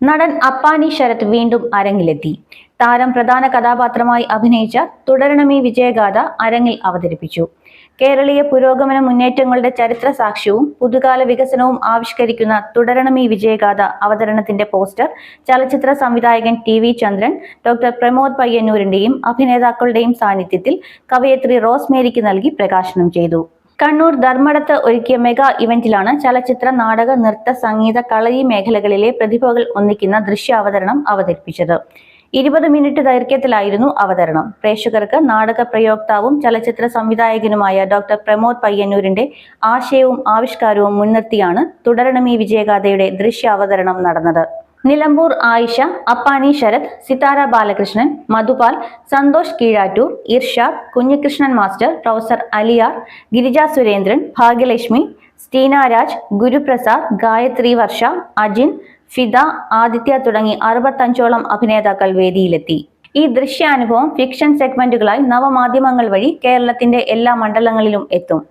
നടൻ അപ്പാനി ശരത് വീണ്ടും അരങ്ങിലെത്തി. താരം പ്രധാന കഥാപാത്രമായി അഭിനയിച്ച തുടരണമീ വിജയഗാഥ അരങ്ങിൽ അവതരിപ്പിച്ചു. കേരളീയ പുരോഗമന മുന്നേറ്റങ്ങളുടെ ചരിത്ര സാക്ഷ്യവും പുതുകാല വികസനവും ആവിഷ്കരിക്കുന്ന തുടരണമീ വിജയഗാഥ അവതരണത്തിന്റെ പോസ്റ്റർ ചലച്ചിത്ര സംവിധായകൻ TV ചന്ദ്രൻ, ഡോക്ടർ പ്രമോദ് പയ്യന്നൂരിന്റെയും അഭിനേതാക്കളുടെയും സാന്നിധ്യത്തിൽ കവയത്രി റോസ്മേരിക്ക് നൽകി പ്രകാശനം ചെയ്തു. കണ്ണൂർ ധർമ്മടത്ത് ഒരുക്കിയ മെഗാ ഇവന്റിലാണ് ചലച്ചിത്ര, നാടക, നൃത്ത, സംഗീത, കളരി മേഖലകളിലെ പ്രതിഭകൾ ഒന്നിക്കുന്ന ദൃശ്യാവതരണം അവതരിപ്പിച്ചത്. 20 മിനിറ്റ് ദൈർഘ്യത്തിലായിരുന്നു അവതരണം. പ്രേക്ഷകർക്ക് നാടക പ്രയോക്താവും ചലച്ചിത്ര സംവിധായകനുമായ ഡോക്ടർ പ്രമോദ് പയ്യന്നൂരിന്റെ ആശയവും ആവിഷ്കാരവും മുൻനിർത്തിയാണ് തുടരണമീ വിജയഗാഥയുടെ ദൃശ്യാവതരണം നടന്നത്. നിലമ്പൂർ ആയിഷ, അപ്പാനി ശരത്, സിതാര ബാലകൃഷ്ണൻ, മധുപാൽ, സന്തോഷ് കീഴാറ്റൂർ, ഇർഷാദ്, കുഞ്ഞികൃഷ്ണൻ മാസ്റ്റർ, പ്രൊഫസർ അലിയാർ, ഗിരിജ സുരേന്ദ്രൻ, ഭാഗ്യലക്ഷ്മി, സ്റ്റീന രാജ്, ഗുരുപ്രസാദ്, ഗായത്രി വർഷ, അജിൻ, ഫിദ, ആദിത്യ തുടങ്ങി 65ഓളം അഭിനേതാക്കൾ വേദിയിലെത്തി. ഈ ദൃശ്യാനുഭവം ഫിക്ഷൻ സെഗ്മെന്റുകളായി നവമാധ്യമങ്ങൾ വഴി കേരളത്തിന്റെ എല്ലാ മണ്ഡലങ്ങളിലും എത്തും.